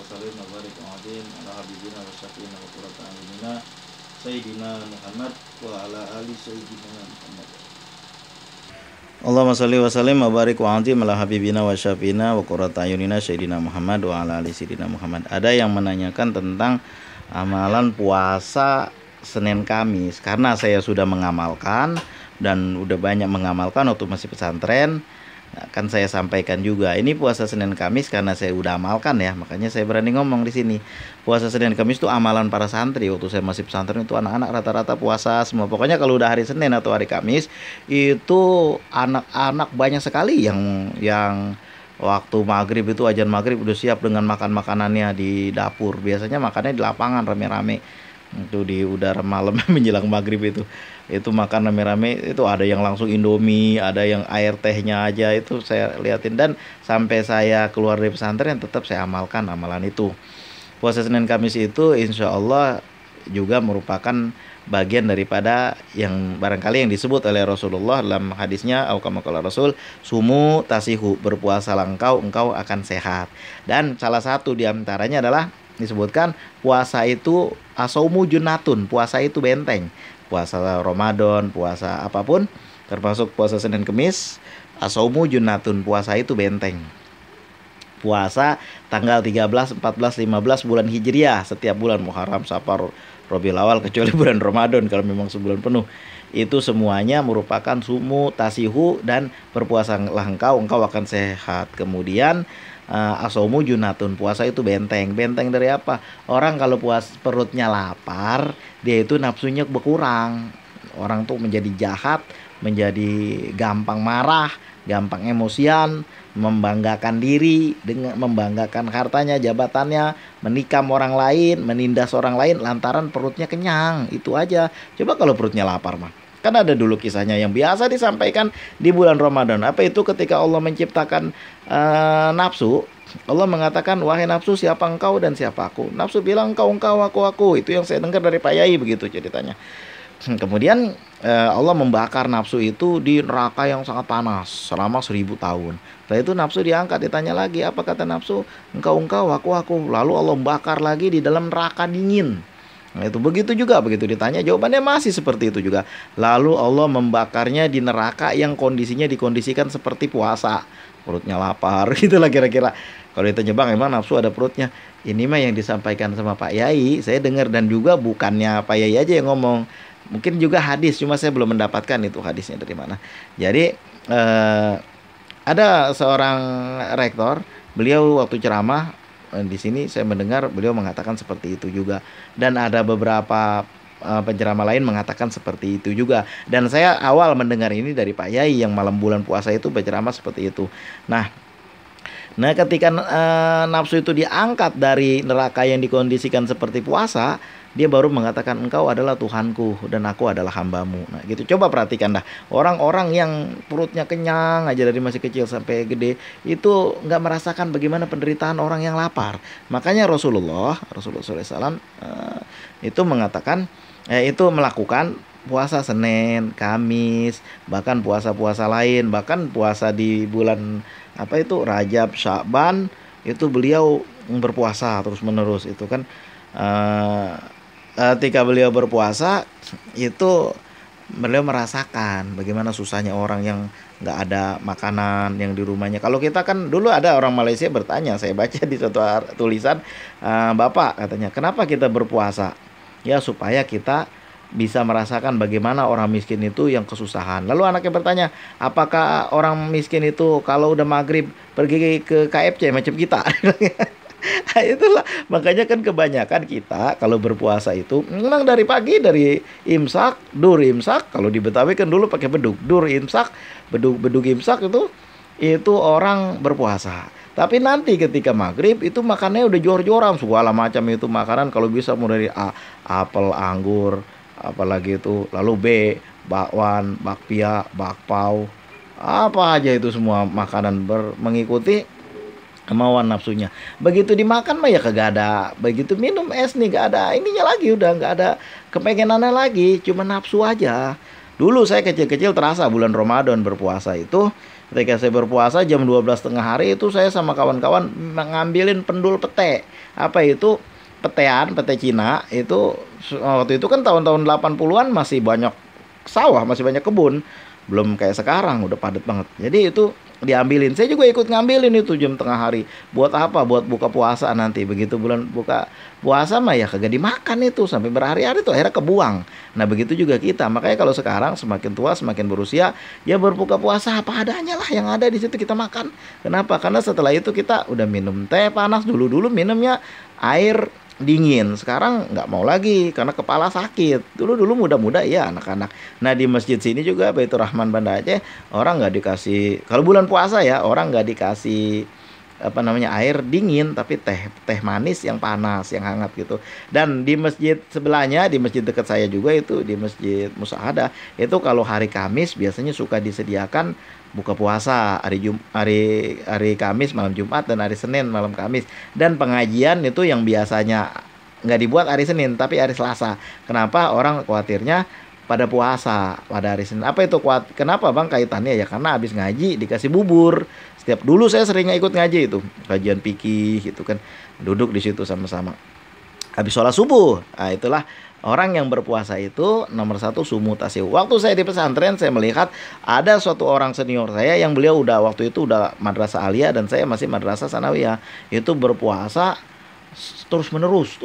وسلم وبارك وعظيم على حبيبنا وشفينا وقرة أعيننا سيدنا محمد وعلى آل سيدنا محمد. Allahumma sholli wa sallim wa barik wa azim ala habibina wa syafina wa qurrata ayunina sayyidina Muhammad wa ala ali sayyidina Muhammad. Ada yang menanyakan tentang amalan puasa Senin Kamis, karena saya sudah mengamalkan dan udah banyak mengamalkan waktu masih pesantren. Kan saya sampaikan juga ini puasa Senin Kamis karena saya udah amalkan ya, makanya saya berani ngomong di sini. Puasa Senin Kamis itu amalan para santri. Waktu saya masih pesantren itu anak-anak rata-rata puasa semua. Pokoknya kalau udah hari Senin atau hari Kamis itu anak-anak banyak sekali yang waktu maghrib itu azan maghrib udah siap dengan makan makanannya di dapur. Biasanya makannya di lapangan rame-rame. Itu di udara malam menjelang maghrib itu makan rame-rame. Itu ada yang langsung Indomie, ada yang air tehnya aja, itu saya liatin. Dan sampai saya keluar dari pesantren tetap saya amalkan amalan itu. Puasa Senin Kamis itu insya Allah juga merupakan bagian daripada yang barangkali yang disebut oleh Rasulullah dalam hadisnya, au kama qala Rasul, sumu tasihu, berpuasalah engkau akan sehat. Dan salah satu diantaranya adalah disebutkan puasa itu asaumu junatun, puasa itu benteng. Puasa Ramadan, puasa apapun, termasuk puasa Senin Kemis, asaumu junatun, puasa itu benteng. Puasa tanggal 13, 14, 15 bulan Hijriah, setiap bulan Muharram, Safar, Rabiul Awal, kecuali bulan Ramadan kalau memang sebulan penuh. Itu semuanya merupakan sumu tasihu, dan berpuasalah engkau akan sehat. Kemudian asomu junatun, puasa itu benteng. Benteng dari apa? Orang kalau perutnya lapar, dia itu nafsunya berkurang. Orang tuh menjadi jahat, menjadi gampang marah, gampang emosian, membanggakan diri dengan membanggakan hartanya, jabatannya, menikam orang lain, menindas orang lain lantaran perutnya kenyang. Itu aja. Coba kalau perutnya lapar mah. Kan ada dulu kisahnya yang biasa disampaikan di bulan Ramadan. Apa itu? Ketika Allah menciptakan nafsu, Allah mengatakan, wahai nafsu, siapa engkau dan siapa aku? Nafsu bilang engkau, aku. Itu yang saya dengar dari Pak Yai, begitu ceritanya. Kemudian Allah membakar nafsu itu di neraka yang sangat panas selama 1000 tahun. Setelah itu nafsu diangkat, ditanya lagi, apa kata nafsu? Engkau, aku. Lalu Allah membakar lagi di dalam neraka dingin. Nah, itu begitu juga, begitu ditanya jawabannya masih seperti itu juga. Lalu Allah membakarnya di neraka yang kondisinya dikondisikan seperti puasa, perutnya lapar gitulah kira-kira. Kalau ditanya, bang, emang nafsu ada perutnya? Ini mah yang disampaikan sama Pak Yai, saya dengar, dan juga bukannya Pak Yai aja yang ngomong, mungkin juga hadis, cuma saya belum mendapatkan itu hadisnya dari mana. Jadi ada seorang rektor, beliau waktu ceramah di sini saya mendengar beliau mengatakan seperti itu juga, dan ada beberapa penceramah lain mengatakan seperti itu juga. Dan saya awal mendengar ini dari Pak Yai yang malam bulan puasa itu berceramah seperti itu. Nah ketika nafsu itu diangkat dari neraka yang dikondisikan seperti puasa, dia baru mengatakan, engkau adalah Tuhanku dan aku adalah hambamu. Nah gitu, coba perhatikan dah, orang-orang yang perutnya kenyang aja dari masih kecil sampai gede, itu nggak merasakan bagaimana penderitaan orang yang lapar. Makanya Rasulullah SAW itu mengatakan, itu melakukan puasa Senin, Kamis, bahkan puasa-puasa lain, bahkan puasa di bulan Rajab, Sya'ban, itu beliau berpuasa terus menerus. Itu kan ketika beliau berpuasa itu beliau merasakan bagaimana susahnya orang yang nggak ada makanan yang di rumahnya. Kalau kita kan dulu ada orang Malaysia bertanya, saya baca di suatu tulisan, Bapak katanya, kenapa kita berpuasa? Ya supaya kita bisa merasakan bagaimana orang miskin itu yang kesusahan. Lalu anaknya bertanya, apakah orang miskin itu kalau udah maghrib pergi ke KFC macam kita? Nah, itulah makanya kan kebanyakan kita kalau berpuasa itu memang dari pagi, dari imsak, dur imsak. Kalau di Betawi kan dulu pakai beduk, dur imsak, beduk imsak itu orang berpuasa. Tapi nanti ketika maghrib itu makannya udah jor-joran, segala macam itu makanan, kalau bisa mulai dari apel, anggur, apalagi itu, lalu B, bakwan, bakpia, bakpao, apa aja itu semua makanan mengikuti kemauan nafsunya. Begitu dimakan mah ya kagak ada, begitu minum es nih gak ada ininya lagi, udah gak ada kepengenannya lagi, cuma nafsu aja. Dulu saya kecil-kecil terasa bulan Ramadan berpuasa itu Ketika saya berpuasa jam 12 tengah hari itu saya sama kawan-kawan ngambilin pendul pete. Apa itu? Petean, pete Cina itu waktu itu kan tahun-tahun 80-an masih banyak sawah, masih banyak kebun. Belum kayak sekarang udah padat banget. Jadi itu diambilin. Saya juga ikut ngambilin itu jam tengah hari. Buat apa? Buat buka puasa nanti. Begitu bulan buka puasa mah ya kagak dimakan itu sampai berhari-hari tuh akhirnya kebuang. Nah, begitu juga kita. Makanya kalau sekarang semakin tua, semakin berusia, ya berbuka puasa apa adanya lah yang ada di situ kita makan. Kenapa? Karena setelah itu kita udah minum teh panas, dulu-dulu minumnya air dingin, sekarang nggak mau lagi karena kepala sakit. Dulu muda-muda ya anak-anak. Nah, di masjid sini juga Baitur Rahman Banda Aceh orang nggak dikasih, kalau bulan puasa ya orang nggak dikasih apa namanya air dingin, tapi teh manis yang panas yang hangat gitu. Dan di masjid sebelahnya, di masjid dekat saya juga itu di Masjid Musaadah itu kalau hari Kamis biasanya suka disediakan buka puasa hari Kamis malam Jumat dan hari Senin malam Kamis, dan pengajian itu yang biasanya nggak dibuat hari Senin tapi hari Selasa. Kenapa? Orang khawatirnya pada puasa pada hari Senin. Apa itu kuat? Kenapa bang kaitannya? Ya karena habis ngaji dikasih bubur. Setiap dulu saya sering ikut ngaji itu kajian fikih gitu kan, duduk di situ sama-sama habis sholat subuh. Nah, itulah orang yang berpuasa itu nomor satu sumu tasihu. Waktu saya di pesantren saya melihat ada suatu orang senior saya yang beliau udah waktu itu udah madrasah aliyah dan saya masih madrasah sanawiyah. Itu berpuasa terus menerus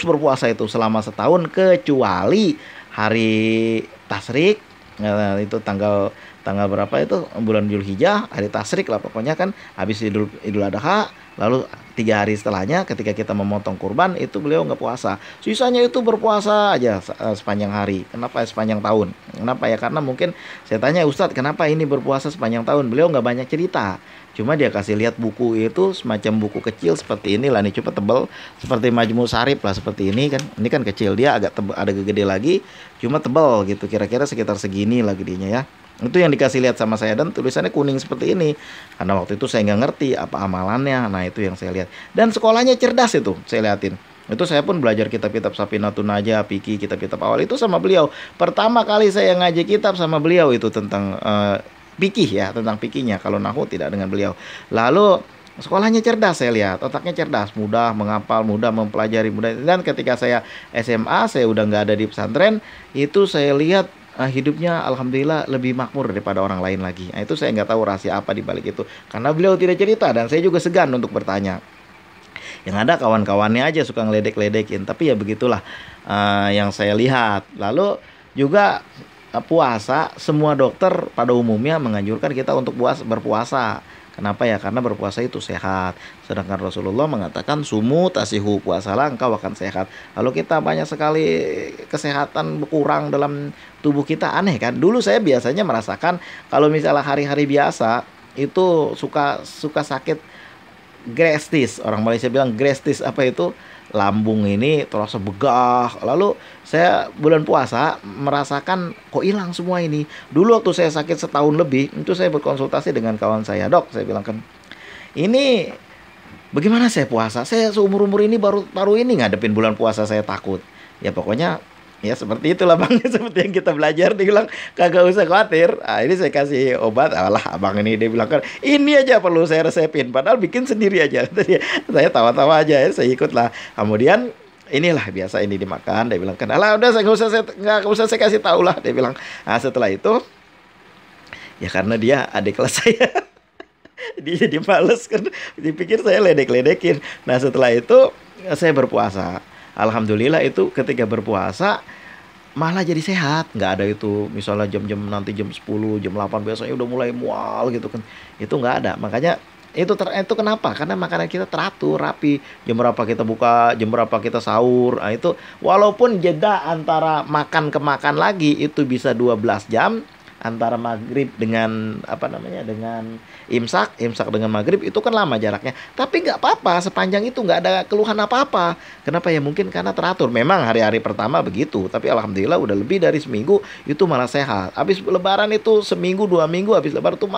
berpuasa itu selama setahun kecuali hari tasyrik. Nah, itu tanggal berapa itu bulan Zulhijjah, hari tasyrik lah pokoknya kan habis Idul Adha, lalu 3 hari setelahnya ketika kita memotong kurban itu beliau nggak puasa. Sisanya itu berpuasa aja sepanjang hari. Kenapa sepanjang tahun? Kenapa ya? Karena mungkin saya tanya Ustadz kenapa ini berpuasa sepanjang tahun? Beliau nggak banyak cerita. Cuma dia kasih lihat buku itu semacam buku kecil seperti ini lah, nih coba tebal seperti Majmu Sarif lah seperti ini kan. Ini kan kecil, dia agak tebal, ada gede lagi, cuma tebal gitu, kira-kira sekitar segini lah gedenya ya. Itu yang dikasih lihat sama saya dan tulisannya kuning seperti ini. Karena waktu itu saya nggak ngerti apa amalannya. Nah, itu yang saya lihat. Dan sekolahnya cerdas itu, saya liatin. Itu saya pun belajar kitab-kitab Safinatun Najah, fikih, kitab-kitab awal itu sama beliau. Pertama kali saya ngaji kitab sama beliau itu tentang fikih ya, tentang fikihnya. Kalau nahwu tidak dengan beliau. Lalu sekolahnya cerdas saya lihat, otaknya cerdas, mudah menghafal, mudah mempelajari, mudah. Dan ketika saya SMA, saya udah nggak ada di pesantren, itu saya lihat hidupnya alhamdulillah lebih makmur daripada orang lain lagi. Nah, itu saya nggak tahu rahasia apa di balik itu. Karena beliau tidak cerita dan saya juga segan untuk bertanya. Yang ada kawan-kawannya aja suka ngeledek-ledekin. Tapi ya begitulah yang saya lihat. Lalu juga puasa, semua dokter pada umumnya menganjurkan kita untuk berpuasa. Kenapa ya? Karena berpuasa itu sehat. Sedangkan Rasulullah mengatakan sumu tasihu, puasalah engkau akan sehat. Lalu kita banyak sekali kesehatan berkurang dalam tubuh kita, aneh kan? Dulu saya biasanya merasakan kalau misalnya hari-hari biasa itu suka sakit grestis. Orang Malaysia bilang grestis, apa itu? Lambung ini terasa begah. Lalu saya bulan puasa merasakan kok hilang semua ini. Dulu waktu saya sakit setahun lebih, itu saya berkonsultasi dengan kawan saya. Dok, saya bilang kan, ini bagaimana saya puasa? Saya seumur-umur ini baru ini ngadepin bulan puasa, saya takut. Ya pokoknya ya seperti itulah bang, seperti yang kita belajar. Dia bilang kagak usah khawatir. Ini saya kasih obat. Alah abang ini, dia bilang kan ini aja perlu saya resepin, padahal bikin sendiri aja. Saya tawa-tawa aja ya, saya ikut lah. Kemudian inilah biasa ini dimakan. Dia bilang kan alah udah saya nggak usah saya kasih tahu lah, dia bilang. Nah, setelah itu ya karena dia adik kelas saya dia jadi males kan, dipikir saya ledek-ledekin. Nah, setelah itu saya berpuasa. Alhamdulillah itu ketika berpuasa malah jadi sehat. Nggak ada itu misalnya jam-jam nanti jam 10, jam 8 biasanya udah mulai mual gitu kan. Itu nggak ada. Makanya itu kenapa? Karena makanan kita teratur, rapi. Jam berapa kita buka, jam berapa kita sahur. Nah, itu walaupun jeda antara makan ke makan lagi itu bisa 12 jam antara maghrib dengan dengan imsak dengan maghrib itu kan lama jaraknya, tapi nggak apa-apa sepanjang itu nggak ada keluhan apa-apa. Kenapa ya? Mungkin karena teratur. Memang hari-hari pertama begitu, tapi alhamdulillah udah lebih dari seminggu itu malah sehat. Habis lebaran itu seminggu 2 minggu habis lebaran itu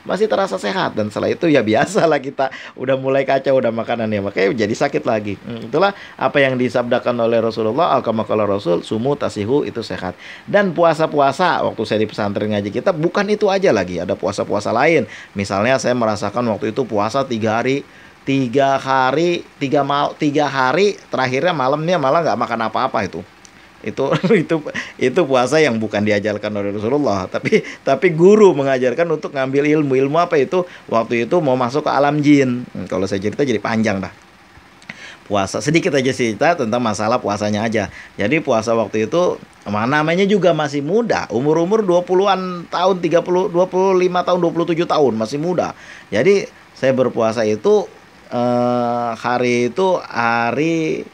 masih terasa sehat, dan setelah itu ya biasa lah kita udah mulai kacau udah makanannya, makanya jadi sakit lagi. Itulah apa yang disabdakan oleh Rasulullah, al-kama qala Rasul, sumu tasihu, itu sehat. Dan puasa-puasa waktu saya di pesantren materi ngaji kita bukan itu aja lagi, ada puasa-puasa lain. Misalnya saya merasakan waktu itu puasa 3 hari, 3 hari terakhirnya malamnya malah nggak makan apa-apa itu. Itu itu puasa yang bukan diajarkan oleh Rasulullah, tapi guru mengajarkan untuk ngambil ilmu apa itu. Waktu itu mau masuk ke alam jin. Kalau saya cerita jadi panjang dah. Puasa sedikit aja cerita tentang masalah puasanya aja. Jadi puasa waktu itu namanya juga masih muda, umur 20-an tahun, 30, 25 tahun, 27 tahun, masih muda. Jadi saya berpuasa itu hari itu hari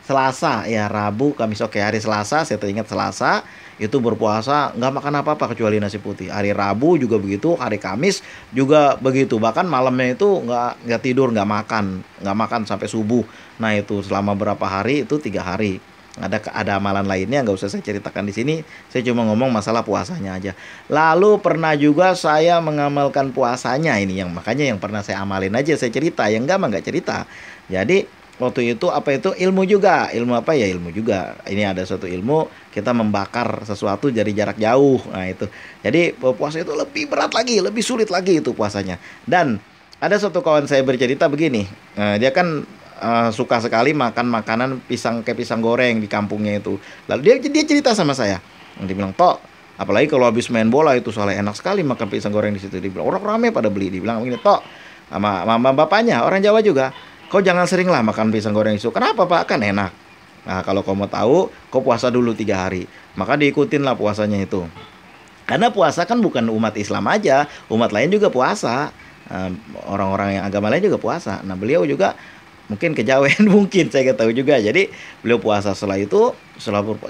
Selasa ya, Rabu, Kamis, oke, hari Selasa, saya teringat Selasa itu berpuasa nggak makan apa-apa kecuali nasi putih. Hari Rabu juga begitu, hari Kamis juga begitu. Bahkan malamnya itu nggak tidur, nggak makan sampai subuh. Nah itu selama berapa hari itu 3 hari. Ada amalan lainnya nggak usah saya ceritakan di sini. Saya cuma ngomong masalah puasanya aja. Lalu pernah juga saya mengamalkan puasanya ini, yang makanya yang pernah saya amalin aja saya cerita, yang enggak mah nggak cerita. Jadi waktu itu apa itu ilmu juga, ilmu apa ya, ilmu juga. Ini ada suatu ilmu kita membakar sesuatu dari jarak jauh. Nah itu. Jadi puasa itu lebih berat lagi, lebih sulit lagi itu puasanya. Dan ada suatu kawan saya bercerita begini, dia kan suka sekali makan makanan kayak pisang goreng di kampungnya itu. Lalu dia cerita sama saya. Dia bilang, "Tok, apalagi kalau habis main bola itu soalnya enak sekali makan pisang goreng di situ." Dia bilang, orang ramai pada beli. Dia bilang begini, "Tok," sama mama bapaknya orang Jawa juga, "kau jangan sering lah makan pisang goreng itu." "Kenapa Pak? Kan enak." "Nah kalau kau mau tahu, kau puasa dulu 3 hari." Maka diikutin lah puasanya itu. Karena puasa kan bukan umat Islam aja, umat lain juga puasa. Orang-orang yang agama lain juga puasa. Nah beliau juga mungkin kejawen, mungkin saya nggak tahu juga. Jadi beliau puasa setelah itu,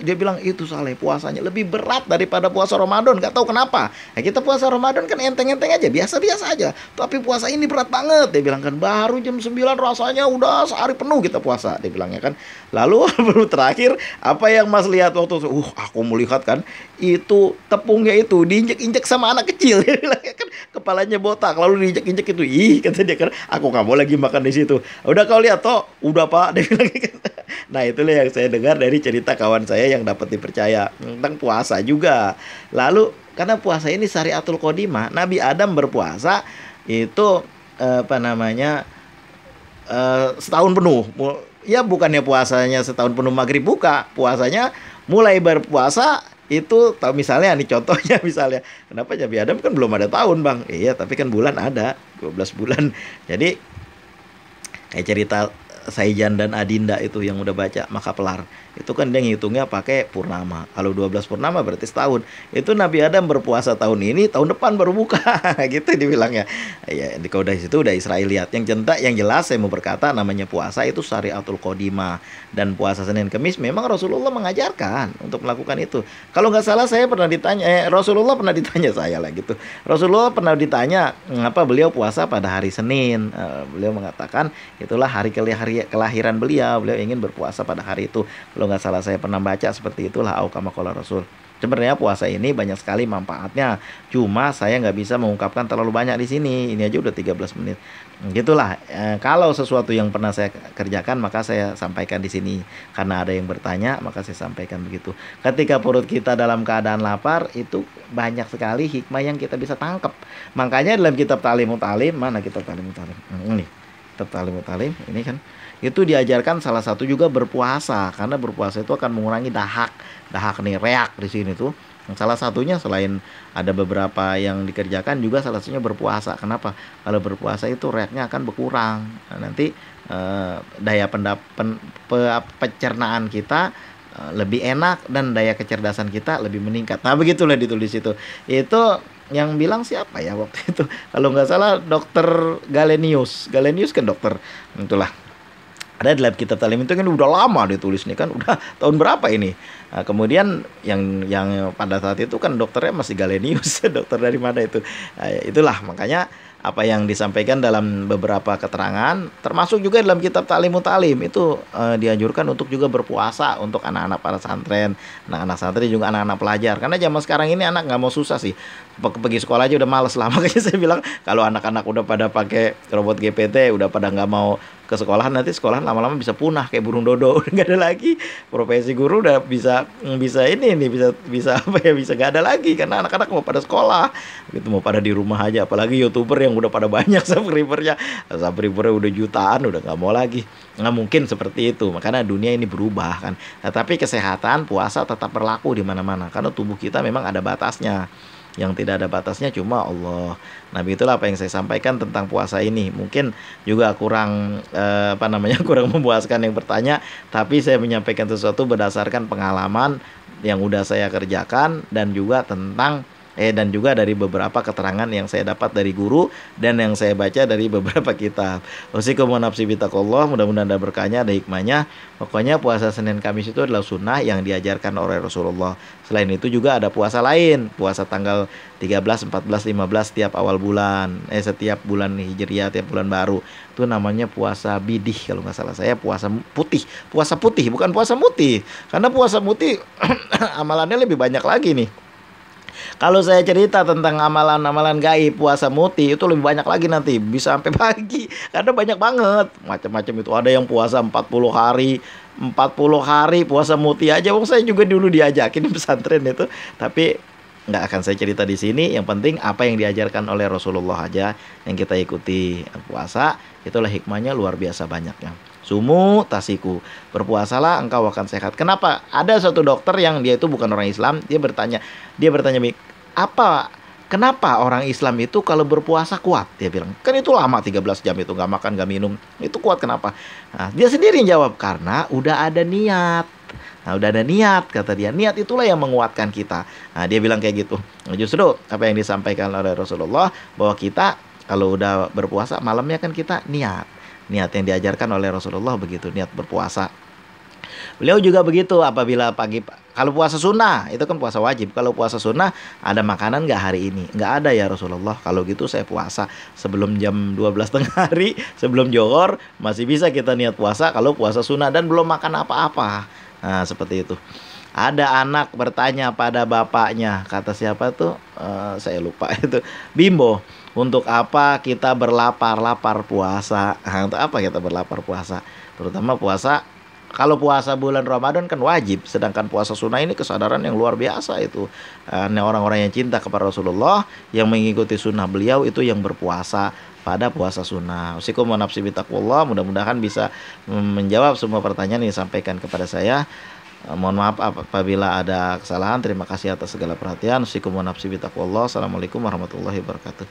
dia bilang itu Saleh puasanya lebih berat daripada puasa Ramadan. Nggak tahu kenapa. Nah, kita puasa Ramadan kan enteng-enteng aja, biasa-biasa aja. Tapi puasa ini berat banget. Dia bilang kan baru jam 9 rasanya udah sehari penuh kita puasa. Dia bilangnya kan. Lalu baru terakhir apa yang Mas lihat waktu itu? Aku melihat kan itu tepungnya itu diinjek-injek sama anak kecil. Dia bilang kan kepalanya botak lalu diinjek-injek itu. Ih kata dia kan, aku nggak mau lagi makan di situ. Udah kau lihat toh, udah Pak. Dia bilang gitu. Nah itulah yang saya dengar dari cerita kawan saya yang dapat dipercaya tentang puasa juga. Lalu karena puasa ini syariatul qodimah, Nabi Adam berpuasa itu setahun penuh. Ya bukannya puasanya setahun penuh maghrib buka, puasanya mulai berpuasa itu tahu. Misalnya nih contohnya, misalnya kenapa Nabi Adam kan belum ada tahun Bang. Iya tapi kan bulan ada 12 bulan. Jadi kayak cerita Saijan dan Adinda itu yang udah baca Makapelar, itu kan dia ngitungnya pakai purnama. Kalau 12 purnama berarti setahun. Itu Nabi Adam berpuasa tahun ini, tahun depan baru buka. Gitu dibilangnya. Ya, kalau dari situ udah Israiliyat. Yang jelas saya mau berkata namanya puasa itu syariatul qodimah. Dan puasa Senin Kemis memang Rasulullah mengajarkan untuk melakukan itu. Kalau nggak salah saya pernah ditanya, Rasulullah pernah ditanya saya lah gitu. Rasulullah pernah ditanya mengapa beliau puasa pada hari Senin. Beliau mengatakan itulah hari kelahiran beliau ingin berpuasa pada hari itu. Kalau nggak salah saya pernah baca seperti itulah, au kama qala Rasul. Sebenarnya puasa ini banyak sekali manfaatnya, cuma saya nggak bisa mengungkapkan terlalu banyak di sini. Ini aja udah 13 menit. Gitulah. Kalau sesuatu yang pernah saya kerjakan maka saya sampaikan di sini. Karena ada yang bertanya maka saya sampaikan begitu. Ketika perut kita dalam keadaan lapar itu banyak sekali hikmah yang kita bisa tangkap. Makanya dalam kitab Ta'limut Ta'lim, mana kitab Ta'limut Ta'lim? Ini kitab Ta'limut Ta'lim ini kan. Itu diajarkan salah satu juga berpuasa, karena berpuasa itu akan mengurangi dahak nih, reak di sini tuh. Salah satunya selain ada beberapa yang dikerjakan juga salah satunya berpuasa. Kenapa? Kalau berpuasa itu reaknya akan berkurang. Nah, nanti daya pencernaan kita lebih enak dan daya kecerdasan kita lebih meningkat. Nah begitulah ditulis itu. Itu yang bilang siapa ya waktu itu? Kalau nggak salah Dokter Galenius kan dokter. Itulah. Ada dalam kitab Ta'lim itu kan udah lama ditulis nih kan, udah tahun berapa ini. Nah, kemudian yang pada saat itu kan dokternya masih Galenius. Dokter dari mana itu? Nah, itulah makanya apa yang disampaikan dalam beberapa keterangan, termasuk juga dalam kitab Ta'limut Ta'lim itu dianjurkan untuk juga berpuasa untuk anak-anak para santren, anak-anak santri juga anak-anak pelajar. Karena zaman sekarang ini anak nggak mau susah sih, pergi sekolah aja udah males lah. Makanya saya bilang kalau anak-anak udah pada pakai robot GPT, udah pada nggak mau ke sekolahan, nanti sekolahan lama-lama bisa punah kayak burung dodo. Udah nggak ada lagi profesi guru, udah bisa ini nih, bisa apa ya, bisa nggak ada lagi karena anak-anak mau pada sekolah gitu, mau pada di rumah aja. Apalagi YouTuber yang udah pada banyak subscribernya udah jutaan, udah nggak mau lagi. Nggak mungkin seperti itu. Makanya dunia ini berubah kan. Nah, tapi kesehatan puasa tetap berlaku di mana-mana karena tubuh kita memang ada batasnya. Yang tidak ada batasnya cuma Allah. Nah, itulah apa yang saya sampaikan tentang puasa ini. Mungkin juga kurang kurang memuaskan yang bertanya, tapi saya menyampaikan sesuatu berdasarkan pengalaman yang udah saya kerjakan dan juga dan juga dari beberapa keterangan yang saya dapat dari guru dan yang saya baca dari beberapa kitab. Wasikum wa nafsi bitaqullah, mudah-mudahan ada berkahnya, ada hikmahnya. Pokoknya puasa Senin Kamis itu adalah sunnah yang diajarkan oleh Rasulullah. Selain itu juga ada puasa lain, puasa tanggal 13, 14, 15 setiap awal bulan, setiap bulan Hijriah, tiap bulan baru. Itu namanya puasa bidih kalau nggak salah saya, puasa putih, bukan puasa mutih. Karena puasa mutih amalannya lebih banyak lagi nih. Kalau saya cerita tentang amalan-amalan gaib puasa muti itu lebih banyak lagi, nanti bisa sampai pagi karena banyak banget macam-macam itu. Ada yang puasa 40 hari puasa muti aja. Wong saya juga dulu diajakin di pesantren itu, tapi nggak akan saya cerita di sini. Yang penting apa yang diajarkan oleh Rasulullah aja yang kita ikuti. Puasa itulah hikmahnya luar biasa banyaknya. Sumu tasiku, berpuasalah engkau akan sehat. Kenapa? Ada satu dokter yang dia itu bukan orang Islam, dia bertanya, kenapa orang Islam itu kalau berpuasa kuat? Dia bilang, kan itu lama 13 jam itu nggak makan nggak minum, itu kuat kenapa? Nah, dia sendiri jawab, karena udah ada niat. Nah, udah ada niat, kata dia. Niat itulah yang menguatkan kita. Nah, dia bilang kayak gitu. Nah, justru apa yang disampaikan oleh Rasulullah, bahwa kita kalau udah berpuasa malamnya kan kita niat yang diajarkan oleh Rasulullah begitu, niat berpuasa. Beliau juga begitu, apabila pagi, kalau puasa sunnah itu kan puasa wajib. Kalau puasa sunnah ada makanan nggak hari ini? Nggak ada ya Rasulullah. Kalau gitu saya puasa sebelum jam 12 tengah hari, sebelum johor masih bisa kita niat puasa kalau puasa sunnah dan belum makan apa-apa. Nah, seperti itu. Ada anak bertanya pada bapaknya, kata siapa tuh? Saya lupa itu. Bimbo, untuk apa kita berlapar-lapar puasa? Nah, untuk apa kita berlapar puasa? Terutama puasa, kalau puasa bulan Ramadan kan wajib, sedangkan puasa sunnah ini kesadaran yang luar biasa itu. Orang-orang yang cinta kepada Rasulullah, yang mengikuti sunnah beliau itu yang berpuasa pada puasa sunnah. Usikum wa nafsi bitaqwallah, mudah-mudahan bisa menjawab semua pertanyaan yang disampaikan kepada saya. Mohon maaf apabila ada kesalahan. Terima kasih atas segala perhatian. Usikum wa nafsi bitaqwallah. Assalamualaikum warahmatullahi wabarakatuh.